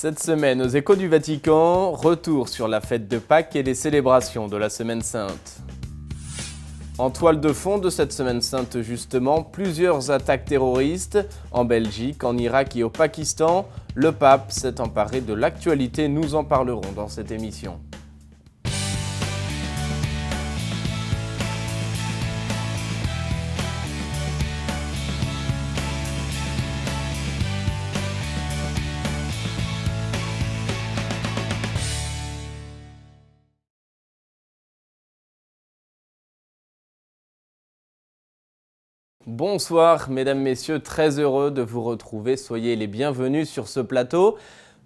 Cette semaine, aux Échos du Vatican, retour sur la fête de Pâques et les célébrations de la Semaine Sainte. En toile de fond de cette Semaine Sainte, justement, plusieurs attaques terroristes en Belgique, en Irak et au Pakistan. Le pape s'est emparé de l'actualité, nous en parlerons dans cette émission. Bonsoir mesdames, messieurs, très heureux de vous retrouver, soyez les bienvenus sur ce plateau.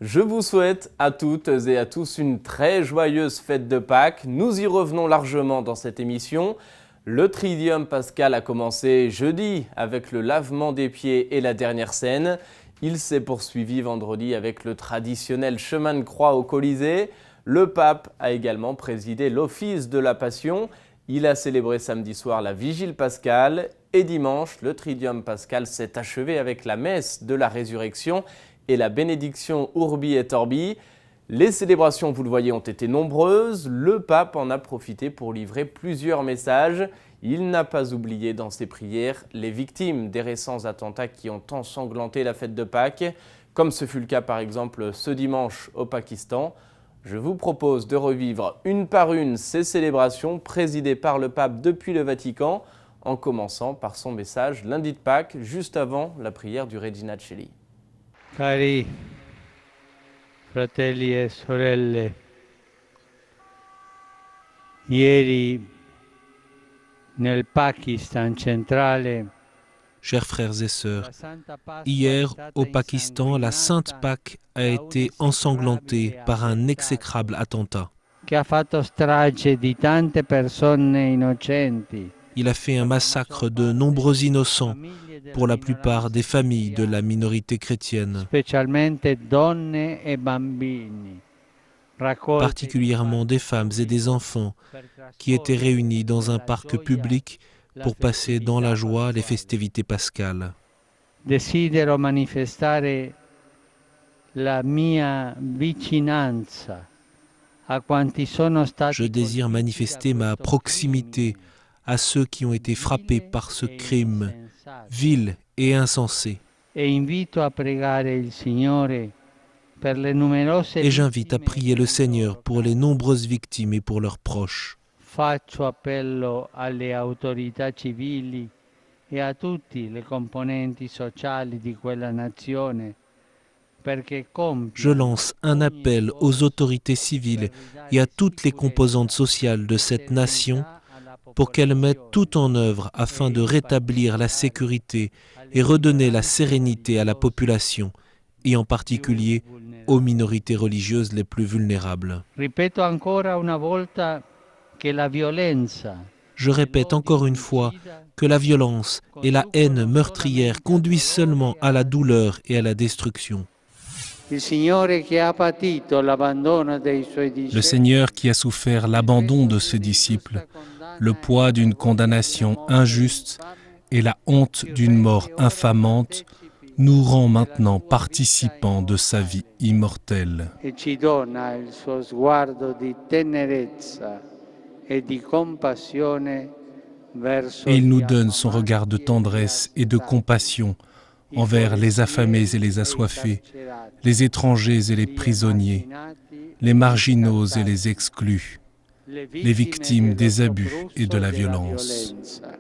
Je vous souhaite à toutes et à tous une très joyeuse fête de Pâques, nous y revenons largement dans cette émission. Le Triduum Pascal a commencé jeudi avec le lavement des pieds et la dernière scène. Il s'est poursuivi vendredi avec le traditionnel chemin de croix au Colisée. Le pape a également présidé l'office de la Passion. Il a célébré samedi soir la Vigile pascale et dimanche, le Triduum Pascal s'est achevé avec la messe de la résurrection et la bénédiction Urbi et Orbi. Les célébrations, vous le voyez, ont été nombreuses. Le pape en a profité pour livrer plusieurs messages. Il n'a pas oublié dans ses prières les victimes des récents attentats qui ont ensanglanté la fête de Pâques, comme ce fut le cas par exemple ce dimanche au Pakistan. Je vous propose de revivre une par une ces célébrations présidées par le pape depuis le Vatican, en commençant par son message lundi de Pâques, juste avant la prière du Regina Coeli. Cari fratelli e sorelle, ieri nel Pakistan centrale, chers frères et sœurs, hier au Pakistan, la Sainte Pâque a été ensanglantée par un exécrable attentat. che ha fatto strage di tante persone innocenti. Il a fait un massacre de nombreux innocents, pour la plupart des familles de la minorité chrétienne, Specialmente donne e bambini, particulièrement des femmes et des enfants qui étaient réunis dans un parc public pour passer dans la joie les festivités pascales. Desidero manifestare la mia vicinanza a quanti sono stati. Je désire manifester ma proximité à ceux qui ont été frappés par ce crime vil et insensé. E invito a pregare il Signore per le numerose Et j'invite à vittime. prier le Seigneur pour les nombreuses victimes et pour leurs proches. Faccio appello alle autorità civili e a tutti le componenti sociali di quella nazione perché Je lance un appel aux autorités civiles et à toutes les composantes sociales de cette nation pour qu'elles mettent tout en œuvre afin de rétablir la sécurité et redonner la sérénité à la population, et en particulier aux minorités religieuses les plus vulnérables. Ripeto ancora una volta che la violenza. Je répète encore une fois que la violence et la haine meurtrière conduisent seulement à la douleur et à la destruction. Il Signore che ha patito l'abbandono dei suoi discepoli. Le Seigneur qui a souffert l'abandon de ses disciples, le poids d'une condamnation injuste et la honte d'une mort infamante, nous rend maintenant participants de sa vie immortelle. E ci dona il suo sguardo di tenerezza e di compassione verso Et il nous gli donne son affamati regard de e gli tendresse et de assistati, compassion i envers les affamés et forestieri les e i assoiffés, carcerati, les étrangers et les gli prisonniers, emarginati les e gli marginaux et scartati, les exclus, le les victimes des dello abus et de soprusso la della violence. violenza.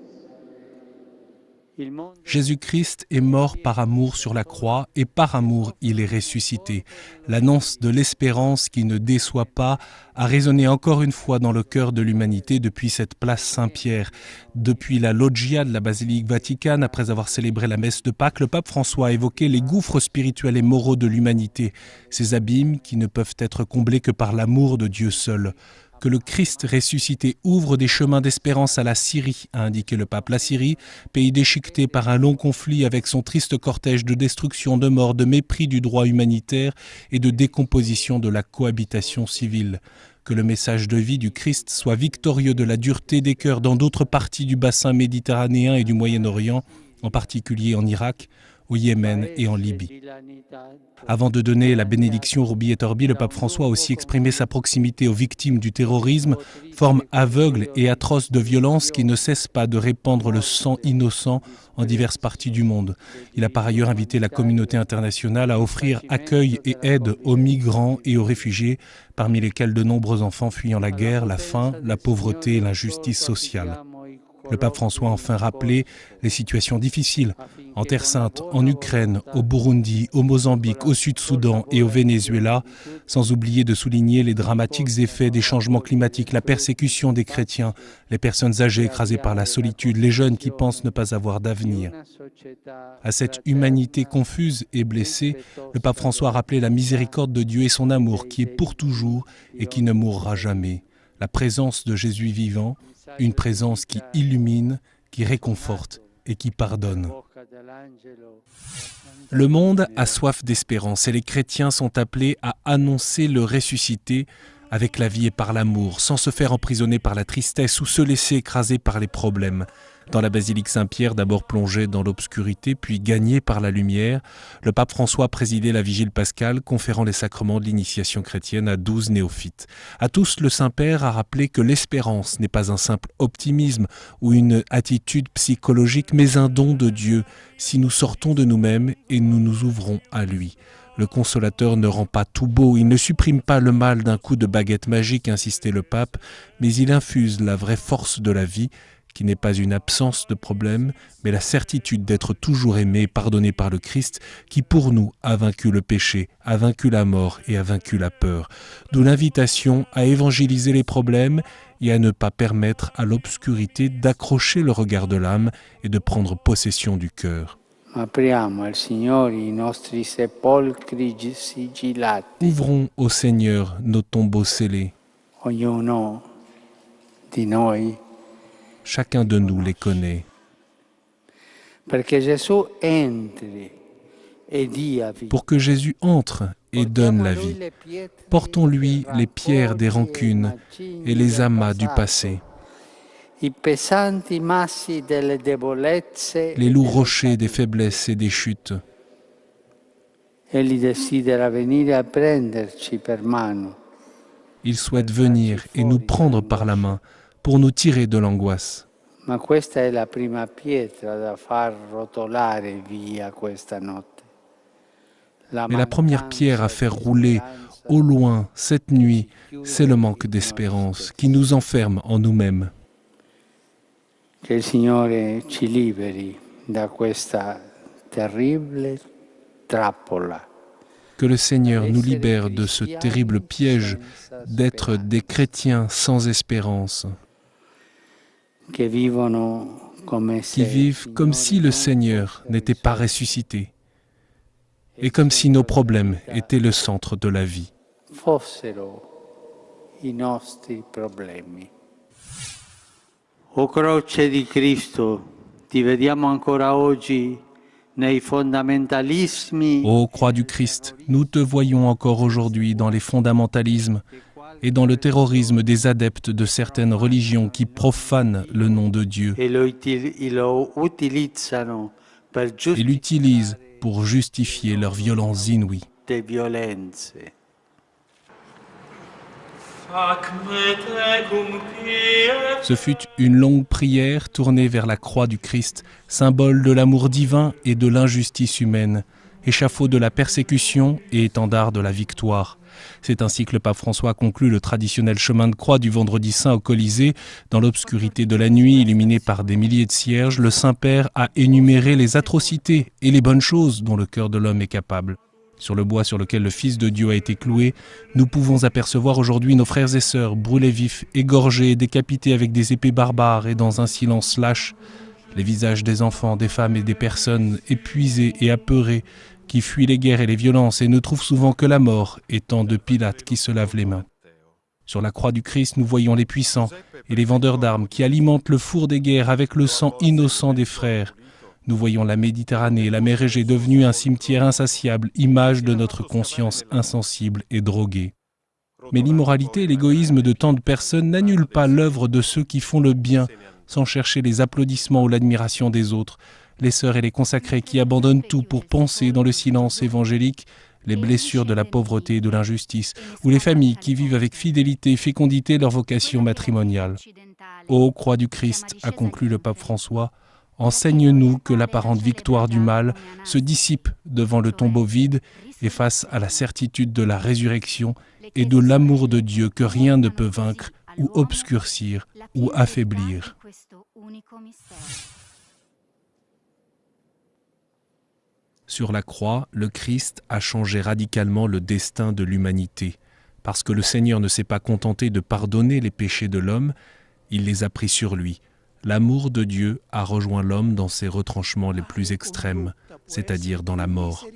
Il mondo Jésus-Christ est mort par amour sur la croix et par amour il est ressuscité. L'annonce de l'espérance qui ne déçoit pas a résonné encore une fois dans le cœur de l'humanité depuis cette place Saint-Pierre. Depuis la loggia de la basilique Vaticane, après avoir célébré la messe de Pâques, le pape François a évoqué les gouffres spirituels et moraux de l'humanité, ces abîmes qui ne peuvent être comblés que par l'amour de Dieu seul. Que le Christ ressuscité ouvre des chemins d'espérance à la Syrie, a indiqué le pape. La Syrie, pays déchiqueté par un long conflit avec son triste cortège de destruction, de mort, de mépris du droit humanitaire et de décomposition de la cohabitation civile. Que le message de vie du Christ soit victorieux de la dureté des cœurs dans d'autres parties du bassin méditerranéen et du Moyen-Orient, en particulier en Irak, au Yémen et en Libye. Avant de donner la bénédiction Urbi et Orbi, le pape François a aussi exprimé sa proximité aux victimes du terrorisme, forme aveugle et atroce de violence qui ne cesse pas de répandre le sang innocent en diverses parties du monde. Il a par ailleurs invité la communauté internationale à offrir accueil et aide aux migrants et aux réfugiés, parmi lesquels de nombreux enfants fuyant la guerre, la faim, la pauvreté et l'injustice sociale. Le pape François a enfin rappelé les situations difficiles en Terre Sainte, en Ukraine, au Burundi, au Mozambique, au Sud-Soudan et au Venezuela, sans oublier de souligner les dramatiques effets des changements climatiques, la persécution des chrétiens, les personnes âgées écrasées par la solitude, les jeunes qui pensent ne pas avoir d'avenir. À cette humanité confuse et blessée, le pape François a rappelé la miséricorde de Dieu et son amour qui est pour toujours et qui ne mourra jamais. La présence de Jésus vivant, une présence qui illumine, qui réconforte et qui pardonne. Le monde a soif d'espérance et les chrétiens sont appelés à annoncer le ressuscité avec la vie et par l'amour, sans se faire emprisonner par la tristesse ou se laisser écraser par les problèmes. Dans la basilique Saint-Pierre, d'abord plongée dans l'obscurité, puis gagnée par la lumière, le pape François présidait la vigile pascale, conférant les sacrements de l'initiation chrétienne à 12 néophytes. À tous, le Saint-Père a rappelé que l'espérance n'est pas un simple optimisme ou une attitude psychologique, mais un don de Dieu, si nous sortons de nous-mêmes et nous nous ouvrons à lui. Le consolateur ne rend pas tout beau, il ne supprime pas le mal d'un coup de baguette magique, insistait le pape, mais il infuse la vraie force de la vie, qui n'est pas une absence de problème, mais la certitude d'être toujours aimé et pardonné par le Christ, qui pour nous a vaincu le péché, a vaincu la mort et a vaincu la peur. D'où l'invitation à évangéliser les problèmes et à ne pas permettre à l'obscurité d'accrocher le regard de l'âme et de prendre possession du cœur. Ouvrons au Seigneur nos tombeaux scellés. Chacun de nous les connaît. Pour que Jésus entre et donne la vie, portons-lui les pierres des rancunes et les amas du passé, les lourds rochers des faiblesses et des chutes. Il souhaite venir et nous prendre par la main pour nous tirer de l'angoisse. Mais la première pierre à faire rouler au loin cette nuit, c'est le manque d'espérance qui nous enferme en nous-mêmes. Que le Seigneur ci liberi da questa terrible trappola. Que le Seigneur nous libère de ce terrible piège d'être des chrétiens sans espérance, qui vivent comme si le Seigneur n'était pas ressuscité et comme si nos problèmes étaient le centre de la vie. O croce di Cristo, ti vediamo ancora oggi nei fondamentalismi. Ô croix du Christ, nous te voyons encore aujourd'hui dans les fondamentalismes et dans le terrorisme des adeptes de certaines religions qui profanent le nom de Dieu et l'utilisent pour justifier leurs violences inouïes. Ce fut une longue prière tournée vers la croix du Christ, symbole de l'amour divin et de l'injustice humaine, échafaud de la persécution et étendard de la victoire. C'est ainsi que le pape François conclut le traditionnel chemin de croix du vendredi saint au Colisée. Dans l'obscurité de la nuit, illuminé par des milliers de cierges, le Saint-Père a énuméré les atrocités et les bonnes choses dont le cœur de l'homme est capable. Sur le bois sur lequel le Fils de Dieu a été cloué, nous pouvons apercevoir aujourd'hui nos frères et sœurs brûlés vifs, égorgés, décapités avec des épées barbares et dans un silence lâche, les visages des enfants, des femmes et des personnes épuisées et apeurées qui fuient les guerres et les violences et ne trouvent souvent que la mort, étant de Pilate qui se lave les mains. Sur la croix du Christ, nous voyons les puissants et les vendeurs d'armes qui alimentent le four des guerres avec le sang innocent des frères. Nous voyons la Méditerranée, la mer Égée devenue un cimetière insatiable, image de notre conscience insensible et droguée. Mais l'immoralité et l'égoïsme de tant de personnes n'annulent pas l'œuvre de ceux qui font le bien sans chercher les applaudissements ou l'admiration des autres. les sœurs et les consacrés qui abandonnent tout pour penser dans le silence évangélique les blessures de la pauvreté et de l'injustice, ou les familles qui vivent avec fidélité et fécondité leur vocation matrimoniale. Ô croix du Christ, a conclu le pape François, enseigne-nous que l'apparente victoire du mal se dissipe devant le tombeau vide et face à la certitude de la résurrection et de l'amour de Dieu que rien ne peut vaincre ou obscurcir ou affaiblir. Sur la croix, le Christ a changé radicalement le destin de l'humanité. Parce que le Seigneur ne s'est pas contenté de pardonner les péchés de l'homme, il les a pris sur lui. L'amour de Dieu a rejoint l'homme dans ses retranchements les plus extrêmes, c'est-à-dire dans la mort.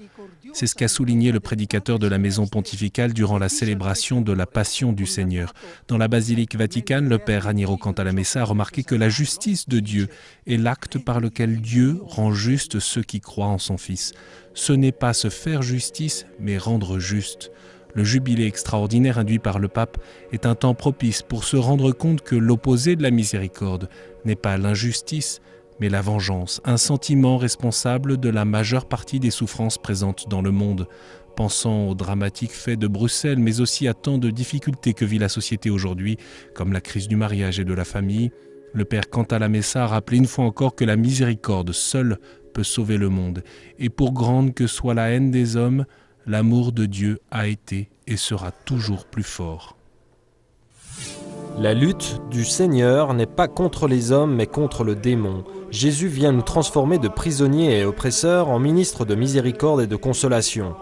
C'est ce qu'a souligné le prédicateur de la Maison pontificale durant la célébration de la Passion du Seigneur. Dans la basilique Vaticane, le père Raniero Cantalamessa a remarqué que la justice de Dieu est l'acte par lequel Dieu rend juste ceux qui croient en son Fils. Ce n'est pas se faire justice, mais rendre juste. Le jubilé extraordinaire induit par le pape est un temps propice pour se rendre compte que l'opposé de la miséricorde n'est pas l'injustice, mais la vengeance, un sentiment responsable de la majeure partie des souffrances présentes dans le monde. Pensant aux dramatiques faits de Bruxelles, mais aussi à tant de difficultés que vit la société aujourd'hui, comme la crise du mariage et de la famille, le père Cantalamessa a rappelé une fois encore que la miséricorde seule peut sauver le monde. Et pour grande que soit la haine des hommes, l'amour de Dieu a été et sera toujours plus fort. La lutte du Seigneur n'est pas contre les hommes, mais contre le démon. Jésus vient nous transformer de prisonniers et oppresseurs en ministres de miséricorde et de consolation.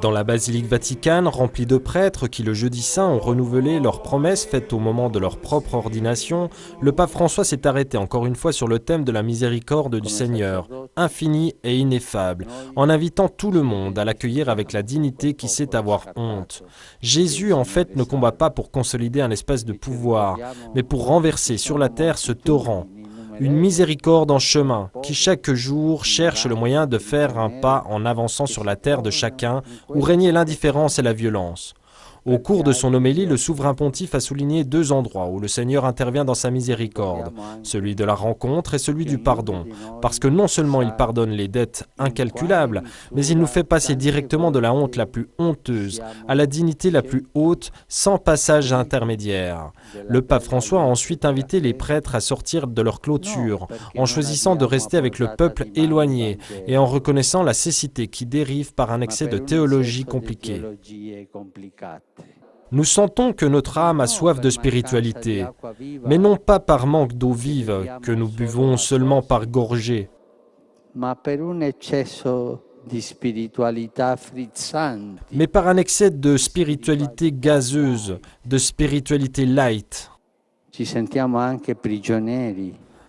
Dans la basilique Vaticane, remplie de prêtres qui le jeudi saint ont renouvelé leurs promesses faites au moment de leur propre ordination, le pape François s'est arrêté encore une fois sur le thème de la miséricorde du Seigneur, infinie et ineffable, en invitant tout le monde à l'accueillir avec la dignité qui sait avoir honte. Jésus, en fait, ne combat pas pour consolider un espace de pouvoir, mais pour renverser sur la terre ce torrent. Une miséricorde en chemin, qui chaque jour cherche le moyen de faire un pas en avançant sur la terre de chacun, où régnait l'indifférence et la violence. Au cours de son homélie, le souverain pontife a souligné deux endroits où le Seigneur intervient dans sa miséricorde, celui de la rencontre et celui du pardon, parce que non seulement il pardonne les dettes incalculables, mais il nous fait passer directement de la honte la plus honteuse à la dignité la plus haute, sans passage intermédiaire. Le pape François a ensuite invité les prêtres à sortir de leur clôture, en choisissant de rester avec le peuple éloigné et en reconnaissant la cécité qui dérive par un excès de théologie compliquée. Nous sentons que notre âme a soif de spiritualité, mais non pas par manque d'eau vive, que nous buvons seulement par gorgées, mais par un excès de spiritualité gazeuse, de spiritualité light.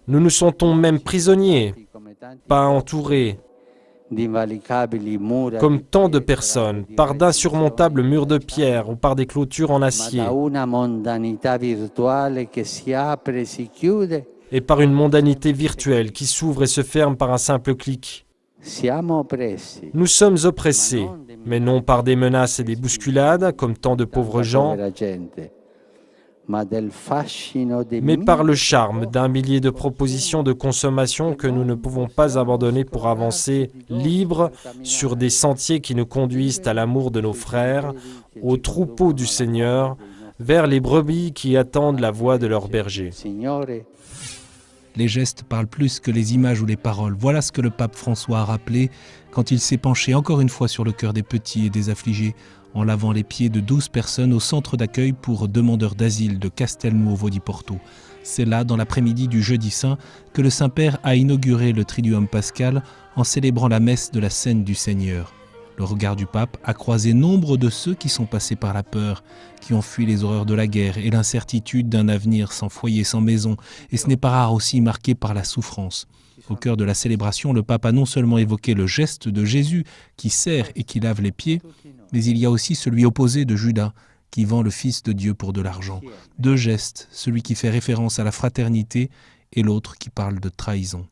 Nous nous sentons même prisonniers, pas entourés, comme tant de personnes, par d'insurmontables murs de pierre ou par des clôtures en acier, et par une mondanité virtuelle qui s'ouvre et se ferme par un simple clic. Nous sommes oppressés, mais non par des menaces et des bousculades, comme tant de pauvres gens, mais par le charme d'un millier de propositions de consommation que nous ne pouvons pas abandonner pour avancer libres sur des sentiers qui nous conduisent à l'amour de nos frères, au troupeau du Seigneur, vers les brebis qui attendent la voix de leur berger. Les gestes parlent plus que les images ou les paroles. Voilà ce que le pape François a rappelé quand il s'est penché encore une fois sur le cœur des petits et des affligés, en lavant les pieds de 12 personnes au centre d'accueil pour demandeurs d'asile de Castelnuovo di Porto. C'est là, dans l'après-midi du jeudi saint, que le Saint-Père a inauguré le Triduum pascal en célébrant la messe de la Scène du Seigneur. Le regard du pape a croisé nombre de ceux qui sont passés par la peur, qui ont fui les horreurs de la guerre et l'incertitude d'un avenir sans foyer, sans maison, et ce n'est pas rare aussi marqué par la souffrance. Au cœur de la célébration, le pape a non seulement évoqué le geste de Jésus qui sert et qui lave les pieds, mais il y a aussi celui opposé de Judas, qui vend le Fils de Dieu pour de l'argent. Deux gestes, celui qui fait référence à la fraternité et l'autre qui parle de trahison.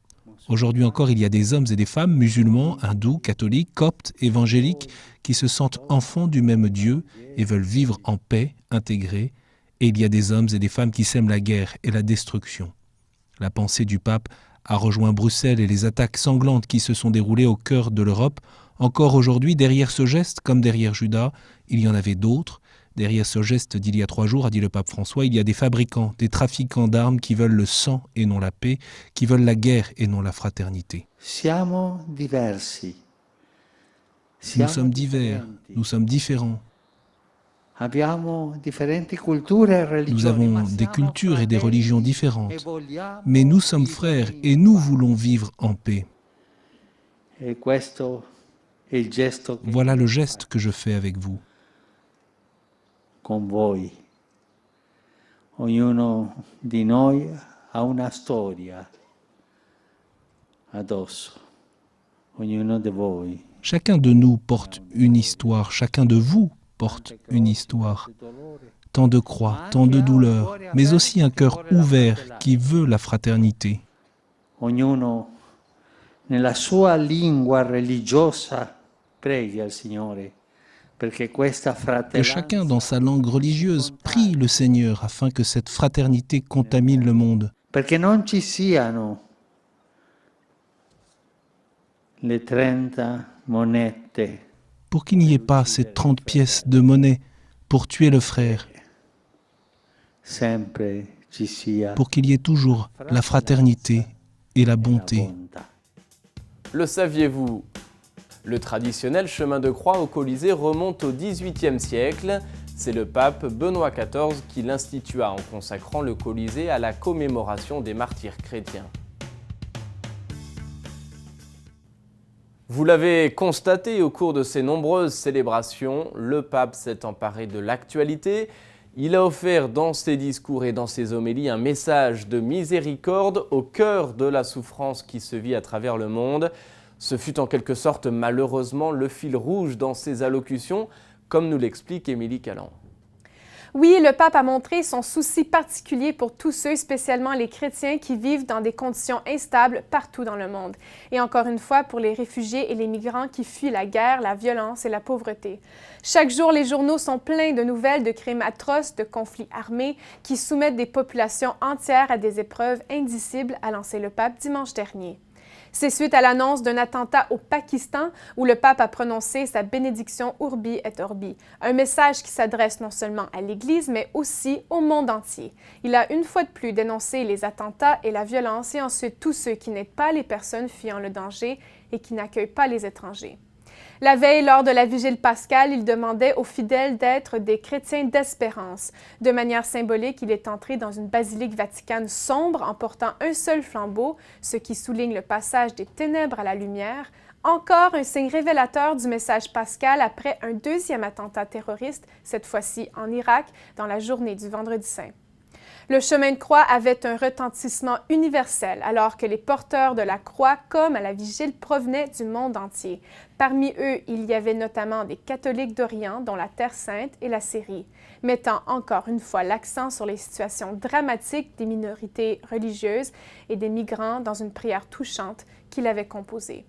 Aujourd'hui encore, il y a des hommes et des femmes musulmans, hindous, catholiques, coptes, évangéliques, qui se sentent enfants du même Dieu et veulent vivre en paix, intégrés. Et il y a des hommes et des femmes qui sèment la guerre et la destruction. La pensée du pape a rejoint Bruxelles et les attaques sanglantes qui se sont déroulées au cœur de l'Europe, encore aujourd'hui, derrière ce geste, comme derrière Judas, il y en avait d'autres. Derrière ce geste d'il y a 3 jours, a dit le pape François, il y a des fabricants, des trafiquants d'armes qui veulent le sang et non la paix, qui veulent la guerre et non la fraternité. Siamo diversi. Nous sommes divers, nous sommes différents. Abbiamo differenti culture e religioni, Nous avons des cultures et des religions différentes, mais nous sommes frères et nous voulons vivre en paix. E questo è il gesto che Voilà le geste que je fais avec vous. con voi. Ognuno di noi ha una storia addosso. Ognuno di voi. Chacun de nous porte une histoire, chacun de vous porte une histoire. Tant de croix, tant de douleurs, mais aussi un cœur ouvert qui veut la fraternité. Ognuno nella sua lingua religiosa preghi al Signore perché questa Que fratellanza chacun dans sa langue religieuse prie le Seigneur afin que cette fraternité contamine le monde. perché non ci siano le 30 monete Pour qu'il n'y ait pas ces 30 pièces de monnaie pour tuer le frère, sempre ci sia pour qu'il y ait toujours la fraternité et la bonté. bontà. Le saviez-vous? Le traditionnel chemin de croix au Colisée remonte au XVIIIe siècle. C'est le pape Benoît XIV qui l'institua en consacrant le Colisée à la commémoration des martyrs chrétiens. Vous l'avez constaté au cours de ces nombreuses célébrations, le pape s'est emparé de l'actualité. Il a offert dans ses discours et dans ses homélies un message de miséricorde au cœur de la souffrance qui se vit à travers le monde. Ce fut en quelque sorte malheureusement le fil rouge dans ses allocutions, comme nous l'explique Émilie Calland. Oui, le pape a montré son souci particulier pour tous ceux, spécialement les chrétiens qui vivent dans des conditions instables partout dans le monde. Et encore une fois, pour les réfugiés et les migrants qui fuient la guerre, la violence et la pauvreté. Chaque jour, les journaux sont pleins de nouvelles de crimes atroces, de conflits armés qui soumettent des populations entières à des épreuves indicibles, a lancé le pape dimanche dernier. C'est suite à l'annonce d'un attentat au Pakistan où le pape a prononcé sa bénédiction Urbi et Orbi, un message qui s'adresse non seulement à l'Église, mais aussi au monde entier. Il a une fois de plus dénoncé les attentats et la violence et ensuite tous ceux qui n'aident pas les personnes fuyant le danger et qui n'accueillent pas les étrangers. La veille, lors de la vigile pascale, il demandait aux fidèles d'être des chrétiens d'espérance. De manière symbolique, il est entré dans une basilique vaticane sombre en portant un seul flambeau, ce qui souligne le passage des ténèbres à la lumière. Encore un signe révélateur du message pascal après un deuxième attentat terroriste, cette fois-ci en Irak, dans la journée du Vendredi Saint. Le chemin de croix avait un retentissement universel, alors que les porteurs de la croix, comme à la vigile, provenaient du monde entier. Parmi eux, il y avait notamment des catholiques d'Orient, dont la Terre Sainte et la Syrie, mettant encore une fois l'accent sur les situations dramatiques des minorités religieuses et des migrants dans une prière touchante qu'il avait composée.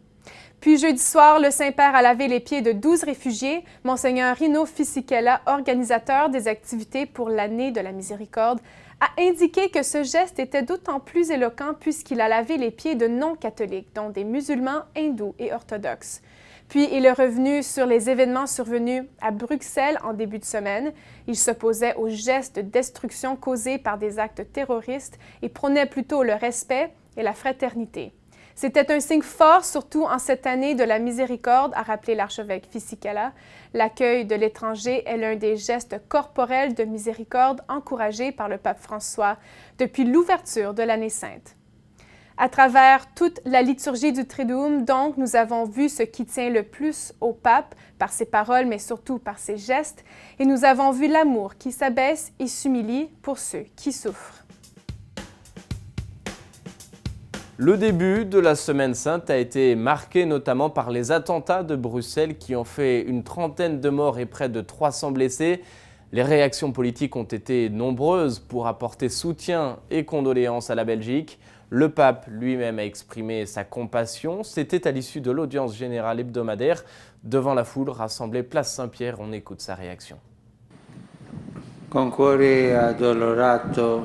Puis jeudi soir, le Saint-Père a lavé les pieds de 12 réfugiés. Monseigneur Rino Fisichella, organisateur des activités pour l'année de la miséricorde, a indiqué que ce geste était d'autant plus éloquent puisqu'il a lavé les pieds de non-catholiques, dont des musulmans, hindous et orthodoxes. Puis il est revenu sur les événements survenus à Bruxelles en début de semaine. Il s'opposait aux gestes de destruction causés par des actes terroristes et prônait plutôt le respect et la fraternité. C'était un signe fort, surtout en cette année de la miséricorde, a rappelé l'archevêque Fisichella. L'accueil de l'étranger est l'un des gestes corporels de miséricorde encouragés par le pape François depuis l'ouverture de l'année sainte. À travers toute la liturgie du Triduum, donc, nous avons vu ce qui tient le plus au pape, par ses paroles, mais surtout par ses gestes, et nous avons vu l'amour qui s'abaisse et s'humilie pour ceux qui souffrent. Le début de la Semaine Sainte a été marqué notamment par les attentats de Bruxelles qui ont fait une trentaine de morts et près de 300 blessés. Les réactions politiques ont été nombreuses pour apporter soutien et condoléances à la Belgique. Le pape lui-même a exprimé sa compassion. C'était à l'issue de l'audience générale hebdomadaire devant la foule rassemblée place Saint-Pierre. On écoute sa réaction. Con cuore addolorato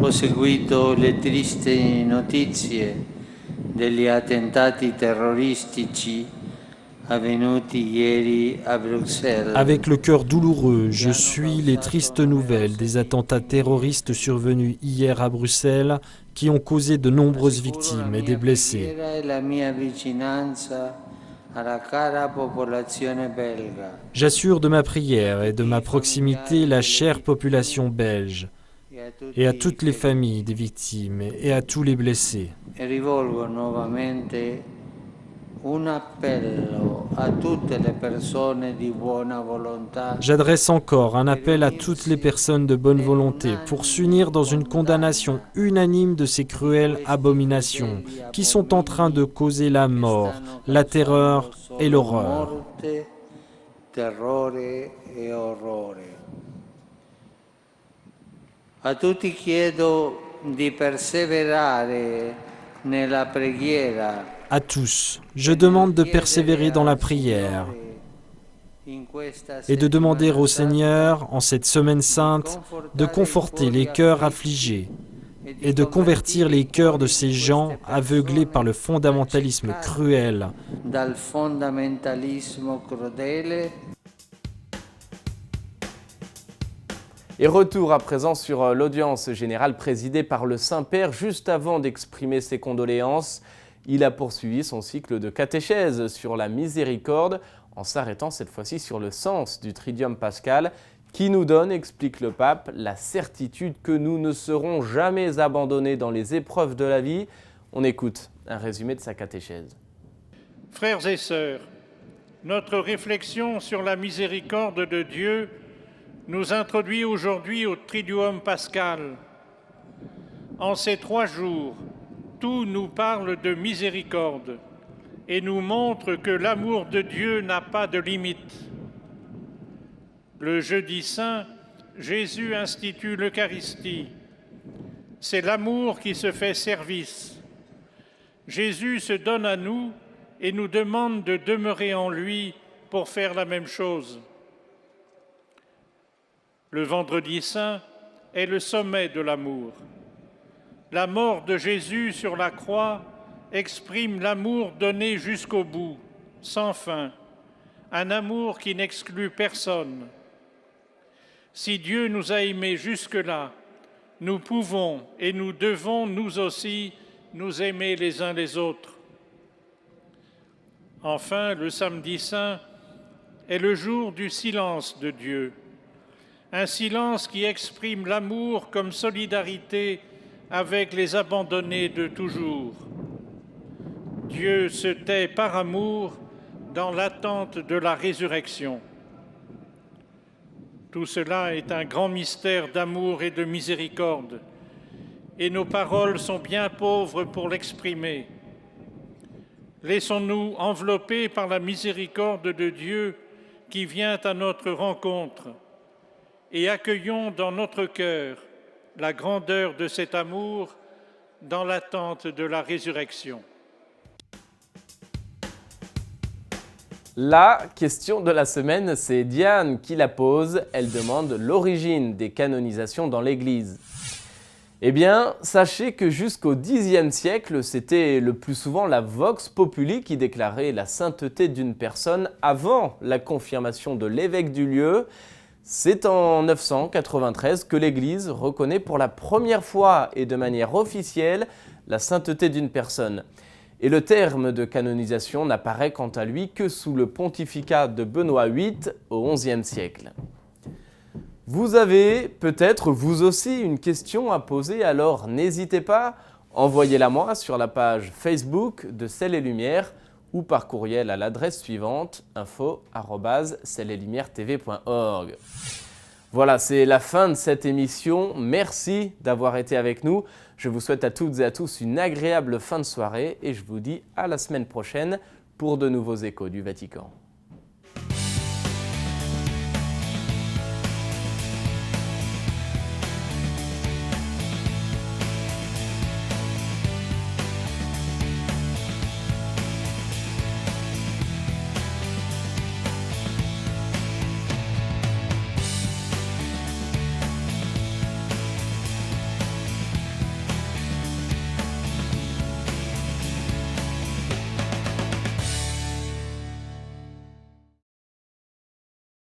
Ho seguito le tristi notizie degli attentati terroristici avvenuti ieri a Bruxelles. Avec le cœur douloureux, je suis les tristes nouvelles des attentats terroristes survenus hier à Bruxelles qui ont causé de nombreuses victimes et des blessés. J'assure de ma prière et de ma proximité la chère population belge et à toutes les familles des victimes et à tous les blessés. J'adresse encore un appel à toutes les personnes de bonne volonté pour s'unir dans une condamnation unanime de ces cruelles abominations qui sont en train de causer la mort, la terreur et l'horreur. A tutti chiedo di perseverare nella preghiera. À tous, je demande de persévérer dans la prière et de demander au Seigneur, en cette semaine sainte, de conforter les cœurs affligés et de convertir les cœurs de ces gens aveuglés par le fondamentalisme cruel. Et retour à présent sur l'audience générale présidée par le Saint-Père. Juste avant d'exprimer ses condoléances, il a poursuivi son cycle de catéchèse sur la miséricorde en s'arrêtant cette fois-ci sur le sens du Triduum pascal qui nous donne, explique le pape, la certitude que nous ne serons jamais abandonnés dans les épreuves de la vie. On écoute un résumé de sa catéchèse. Frères et sœurs, notre réflexion sur la miséricorde de Dieu nous introduit aujourd'hui au Triduum pascal. En ces 3 jours, tout nous parle de miséricorde et nous montre que l'amour de Dieu n'a pas de limite. Le jeudi saint, Jésus institue l'Eucharistie. C'est l'amour qui se fait service. Jésus se donne à nous et nous demande de demeurer en lui pour faire la même chose. Le vendredi saint est le sommet de l'amour. La mort de Jésus sur la croix exprime l'amour donné jusqu'au bout, sans fin, un amour qui n'exclut personne. Si Dieu nous a aimés jusque-là, nous pouvons et nous devons, nous aussi, nous aimer les uns les autres. Enfin, le samedi saint est le jour du silence de Dieu, un silence qui exprime l'amour comme solidarité avec les abandonnés de toujours. Dieu se tait par amour dans l'attente de la résurrection. Tout cela est un grand mystère d'amour et de miséricorde, et nos paroles sont bien pauvres pour l'exprimer. Laissons-nous envelopper par la miséricorde de Dieu qui vient à notre rencontre, et accueillons dans notre cœur la grandeur de cet amour dans l'attente de la résurrection. La question de la semaine, c'est Diane qui la pose. Elle demande l'origine des canonisations dans l'Église. Eh bien, sachez que jusqu'au Xe siècle, c'était le plus souvent la vox populi qui déclarait la sainteté d'une personne avant la confirmation de l'évêque du lieu. C'est en 993 que l'Église reconnaît pour la première fois et de manière officielle la sainteté d'une personne. Et le terme de canonisation n'apparaît quant à lui que sous le pontificat de Benoît VIII au XIe siècle. Vous avez peut-être vous aussi une question à poser, alors n'hésitez pas, envoyez-la moi sur la page Facebook de Sel et Lumière ou par courriel à l'adresse suivante info@sel-et-lumière-tv.org. Voilà, c'est la fin de cette émission. Merci d'avoir été avec nous. Je vous souhaite à toutes et à tous une agréable fin de soirée et je vous dis à la semaine prochaine pour de nouveaux échos du Vatican.